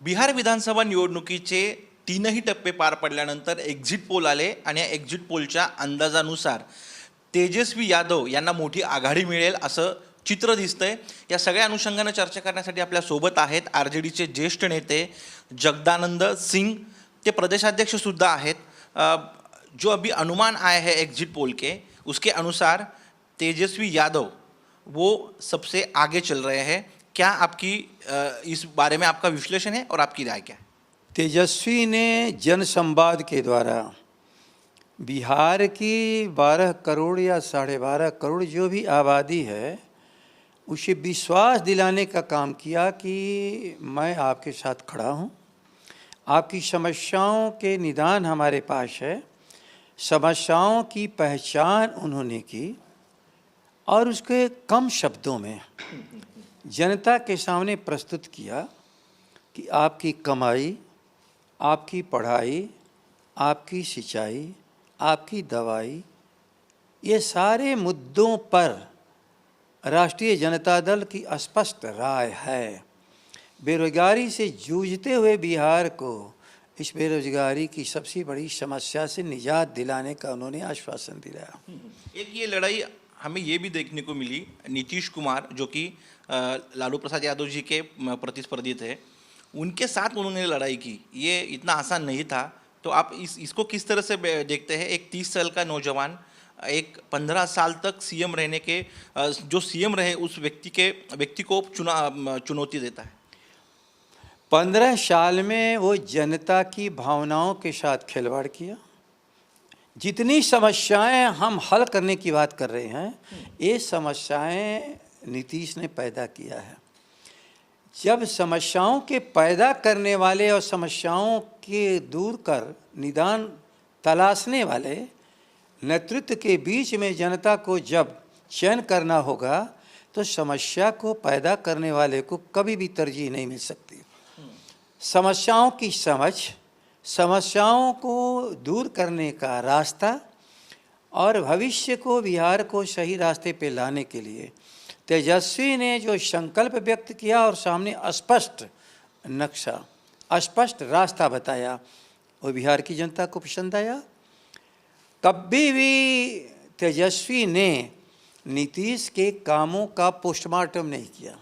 बिहार विधानसभा निवडणुकीचे तीनही टप्पे पार पडल्यानंतर एक्झिट पोल आले आणि या एक्झिट पोलच्या अंदाजानुसार तेजस्वी यादव यांना मोठी आघाडी मिळेल असं चित्र दिसतंय. या सगळ्या अनुषंगानं चर्चा करण्यासाठी आपल्या सोबत आहेत आरजेडीचे ज्येष्ठ नेते जगदानंद सिंह, ते प्रदेशाध्यक्ष सुद्धा आहेत. जो अभी अनुमान आया है एग्जिट पोल के, उसके अनुसार तेजस्वी यादव वो सबसे आगे चल रहे हैं. क्या आपकी इस बारे में आपका विश्लेषण है और आपकी राय क्या है? तेजस्वी ने जनसंवाद के द्वारा बिहार की 12 करोड़ या 12.5 करोड़ जो भी आबादी है उसे विश्वास दिलाने का काम किया कि मैं आपके साथ खड़ा हूँ, आपकी समस्याओं के निदान हमारे पास है. समस्याओं की पहचान उन्होंने की और उसके कम शब्दों में जनता के सामने प्रस्तुत किया कि आपकी कमाई, आपकी पढ़ाई, आपकी सिंचाई, आपकी दवाई, ये सारे मुद्दों पर राष्ट्रीय जनता दल की स्पष्ट राय है. बेरोजगारी से जूझते हुए बिहार को इस बेरोजगारी की सबसे बड़ी समस्या से निजात दिलाने का उन्होंने आश्वासन दिलाया. एक ये लड़ाई हमें ये भी देखने को मिली, नीतीश कुमार जो कि लालू प्रसाद यादव जी के प्रतिस्पर्धी थे, उनके साथ उन्होंने लड़ाई की. ये इतना आसान नहीं था. तो आप इसको किस तरह से देखते हैं? एक 30 साल का नौजवान एक 15 साल तक सीएम रहने के, जो सीएम रहे उस व्यक्ति को चुनौती देता है. 15 साल में वो जनता की भावनाओं के साथ खिलवाड़ किया. जितनी समस्याएं हम हल करने की बात कर रहे हैं, ये समस्याएं नीतीश ने पैदा किया है. जब समस्याओं के पैदा करने वाले और समस्याओं के दूर कर निदान तलाशने वाले नेतृत्व के बीच में जनता को जब चयन करना होगा तो समस्या को पैदा करने वाले को कभी भी तरजीह नहीं मिल सकती. समस्याओं की समझ, समस्याओं को दूर करने का रास्ता और भविष्य को, बिहार को सही रास्ते पे लाने के लिए तेजस्वी ने जो संकल्प व्यक्त किया और सामने स्पष्ट नक्शा, स्पष्ट रास्ता बताया, वो बिहार की जनता को पसंद आया. कभी भी तेजस्वी ने नीतीश के कामों का पोस्टमार्टम नहीं किया.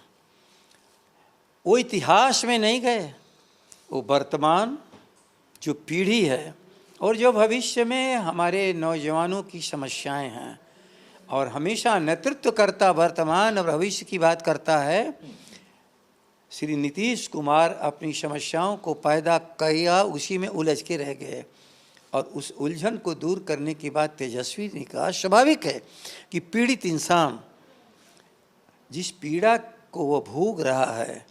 वो इतिहास में नहीं गए. वो वर्तमान जो पीढ़ी है और जो भविष्य में हमारे नौजवानों की समस्याएं हैं और हमेशा नेतृत्व करता वर्तमान और भविष्य की बात करता है. श्री नीतीश कुमार अपनी समस्याओं को पैदा किया, उसी में उलझ के रह गए और उस उलझन को दूर करने की बात तेजस्वी ने कहा. स्वाभाविक है कि पीड़ित इंसान जिस पीड़ा को वो भोग रहा है,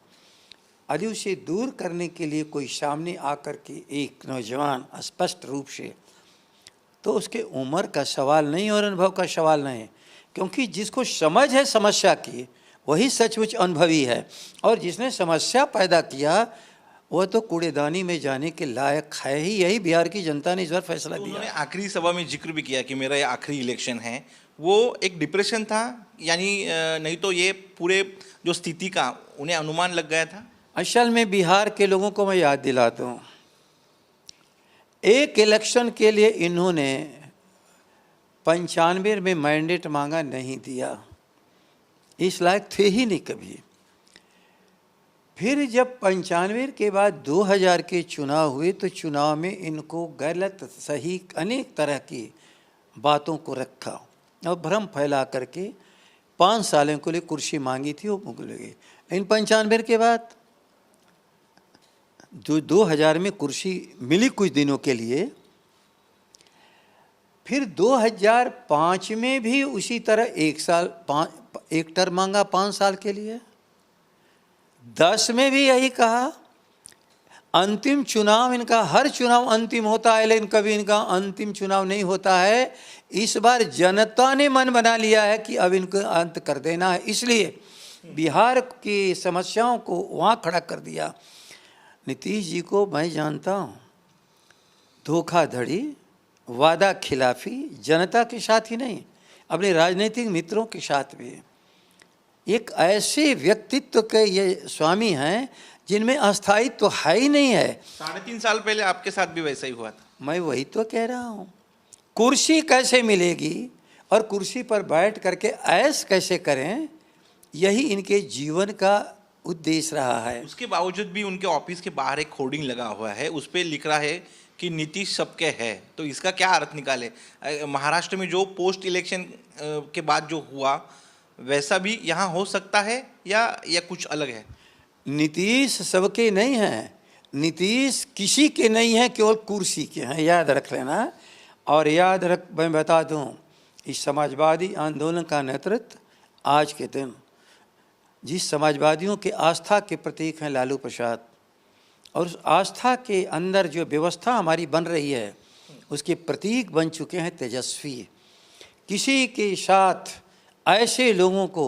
यदि उसे दूर करने के लिए कोई सामने आकर के एक नौजवान स्पष्ट रूप से, तो उसके उम्र का सवाल नहीं और अनुभव का सवाल नहीं, क्योंकि जिसको समझ है समस्या की वही सचमुच अनुभवी है और जिसने समस्या पैदा किया वह तो कूड़ेदानी में जाने के लायक है ही. यही बिहार की जनता ने इस बार फैसला दिया. उन्होंने आखिरी सभा में जिक्र भी किया कि मेरा ये आखिरी इलेक्शन है. वो एक डिप्रेशन था, यानी नहीं तो ये पूरे जो स्थिति का उन्हें अनुमान लग गया था. असल में बिहार के लोगों को मैं याद दिलाता हूँ, एक इलेक्शन के लिए इन्होंने 95 में मैंडेट मांगा, नहीं दिया. इस लायक थे ही नहीं कभी. फिर जब 95 के बाद 2000 के चुनाव हुए तो चुनाव में इनको गलत सही अनेक तरह की बातों को रखा और भ्रम फैला करके 5 सालों के लिए कुर्सी मांगी थी, वो मुगल गई. इन 95 के बाद जो 2000 में कुर्सी मिली कुछ दिनों के लिए, फिर 2005 में भी उसी तरह एक टर्म मांगा 5 साल के लिए. 10 में भी यही कहा. अंतिम चुनाव इनका, हर चुनाव अंतिम होता है लेकिन कभी इनका अंतिम चुनाव नहीं होता है. इस बार जनता ने मन बना लिया है कि अब इनको अंत कर देना है, इसलिए बिहार की समस्याओं को वहाँ खड़ा कर दिया. नीतीश जी को मैं जानता हूँ, धोखाधड़ी, वादा खिलाफी जनता के साथ ही नहीं, अपने राजनीतिक मित्रों के साथ भी एक ऐसे व्यक्तित्व के ये स्वामी हैं जिनमें अस्थायित्व तो है ही नहीं है। 3.5 साल पहले आपके साथ भी वैसा ही हुआ था। मैं वही तो कह रहा हूँ, कुर्सी कैसे मिलेगी और कुर्सी पर बैठ करके ऐश कैसे करें, यही इनके जीवन का उद्देश्य रहा है। उसके बावजूद भी उनके ऑफिस के बाहर एक होर्डिंग लगा हुआ है, उस पर लिख रहा है कि नीतीश सबके है। तो इसका क्या अर्थ निकाले? महाराष्ट्र में जो पोस्ट इलेक्शन के बाद जो हुआ वैसा भी यहाँ हो सकता है या कुछ अलग है? नीतीश सबके नहीं हैं, नीतीश किसी के नहीं हैं, केवल कुर्सी के हैं, याद रख लेना। और याद रख, मैं बता दूं, इस समाजवादी आंदोलन का नेतृत्व आज के दिन जिस समाजवादियों के आस्था के प्रतीक हैं लालू प्रसाद, और उस आस्था के अंदर जो व्यवस्था हमारी बन रही है उसके प्रतीक बन चुके हैं तेजस्वी। किसी के साथ ऐसे लोगों को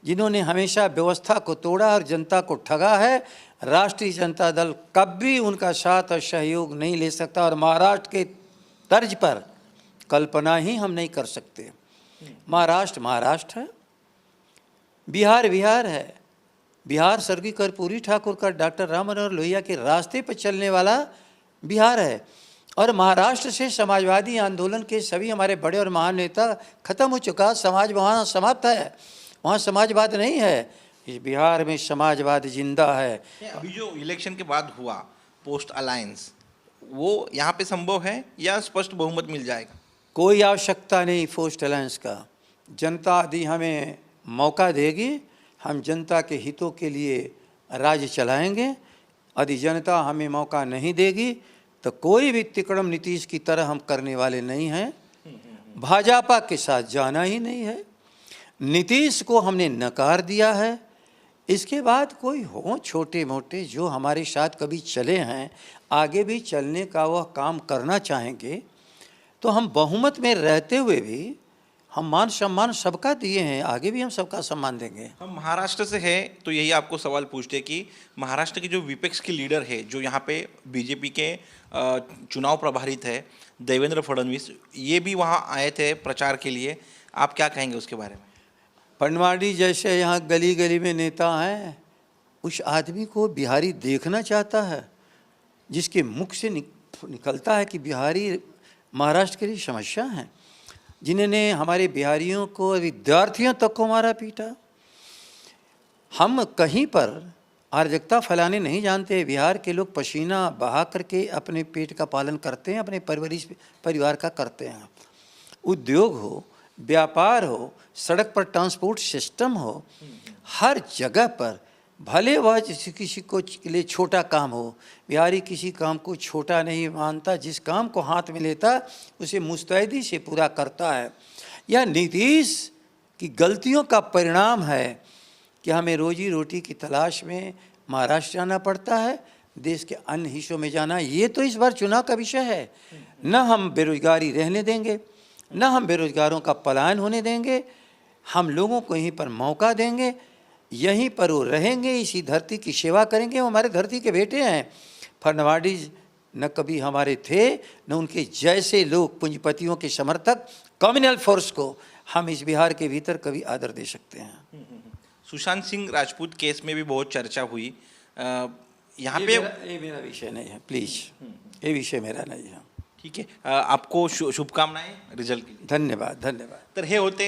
जिन्होंने हमेशा व्यवस्था को तोड़ा और जनता को ठगा है, राष्ट्रीय जनता दल कभी उनका साथ और सहयोग नहीं ले सकता। और महाराष्ट्र के तर्ज पर कल्पना ही हम नहीं कर सकते। महाराष्ट्र महाराष्ट्र है, बिहार बिहार है। बिहार स्वर्गीय कर्पूरी ठाकुर का, डॉक्टर राम मनोहर लोहिया के रास्ते पर चलने वाला बिहार है। और महाराष्ट्र से समाजवादी आंदोलन के सभी हमारे बड़े और महान नेता खत्म हो चुका, समाज वहाँ समाप्त है, वहाँ समाजवाद नहीं है। इस बिहार में समाजवाद जिंदा है। अभी जो इलेक्शन के बाद हुआ पोस्ट अलायंस, वो यहाँ पे संभव है या स्पष्ट बहुमत मिल जाएगा? कोई आवश्यकता नहीं पोस्ट अलायंस का। जनता यदि हमें मौका देगी, हम जनता के हितों के लिए राज्य चलाएंगे। यदि जनता हमें मौका नहीं देगी तो कोई भी तिकड़म नीतीश की तरह हम करने वाले नहीं हैं। भाजपा के साथ जाना ही नहीं है। नीतीश को हमने नकार दिया है। इसके बाद कोई हो छोटे मोटे जो हमारे साथ कभी चले हैं, आगे भी चलने का वह काम करना चाहेंगे, तो हम बहुमत में रहते हुए भी हम मान सम्मान सबका दिए हैं, आगे भी हम सबका सम्मान देंगे। हम महाराष्ट्र से हैं तो यही आपको सवाल पूछते हैं कि महाराष्ट्र के जो विपक्ष के लीडर है, जो यहाँ पे बीजेपी के चुनाव प्रभारी थे देवेंद्र फडणवीस, ये भी वहाँ आए थे प्रचार के लिए, आप क्या कहेंगे उसके बारे में? फडणवाड़ी जैसे यहाँ गली गली में नेता हैं, उस आदमी को बिहारी देखना चाहता है जिसके मुख से निकलता है कि बिहारी महाराष्ट्र के लिए समस्या है, जिन्होंने हमारे बिहारियों को, विद्यार्थियों तक को मारा पीटा। हम कहीं पर अराजकता फैलाने नहीं जानते। बिहार के लोग पसीना बहा करके अपने पेट का पालन करते हैं, अपने परिवार का करते हैं। उद्योग हो, व्यापार हो, सड़क पर ट्रांसपोर्ट सिस्टम हो, हर जगह पर भले वह किसी को लिए छोटा काम हो, बिहारी किसी काम को छोटा नहीं मानता। जिस काम को हाथ में लेता उसे मुस्तैदी से पूरा करता है। यह नीतीश की गलतियों का परिणाम है कि हमें रोजी रोटी की तलाश में महाराष्ट्र जाना पड़ता है, देश के अन्य हिस्सों में जाना। ये तो इस बार चुनाव का विषय है। न हम बेरोजगारी रहने देंगे, न हम बेरोजगारों का पलायन होने देंगे। हम लोगों को यहीं पर मौका देंगे, यहीं पर वो रहेंगे, इसी धरती की सेवा करेंगे। वो हमारे धरती के बेटे हैं। फडणवाड़ी न कभी हमारे थे, न उनके जैसे लोग पूंजीपतियों के समर्थक कम्युनल फोर्स को हम इस बिहार के भीतर कभी आदर दे सकते हैं। सुशांत सिंह राजपूत केस में भी बहुत चर्चा हुई। यहाँ पे ये मेरा विषय नहीं है, प्लीज, ये विषय मेरा नहीं है। ठीक है, आपको शुभकामनाएं रिझल्ट के लिए। धन्यवाद धन्यवाद। तर हे होते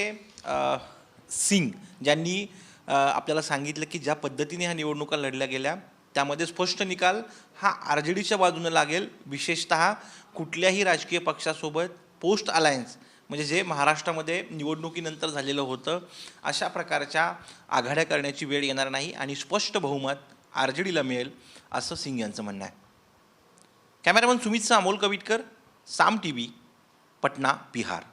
सिंग, ज्यांनी आपल्याला सांगितलं की ज्या पद्धतीने ह्या निवडणुका लढल्या गेल्या त्यामध्ये स्पष्ट निकाल हा आरजेडीच्या बाजूने लागेल। विशेषतः कुठल्याही राजकीय पक्षासोबत पोस्ट अलायन्स, म्हणजे जे महाराष्ट्रामध्ये निवडणुकीनंतर झालेलं होतं, अशा प्रकारच्या आघाड्या करण्याची वेळ येणार नाही आणि स्पष्ट बहुमत आरजेडीला मिळेल असं सिंग यांचं म्हणणं आहे। कॅमेरामन सुमितसह अमोल कविटकर, साम टीव्ही, पटना, बिहार।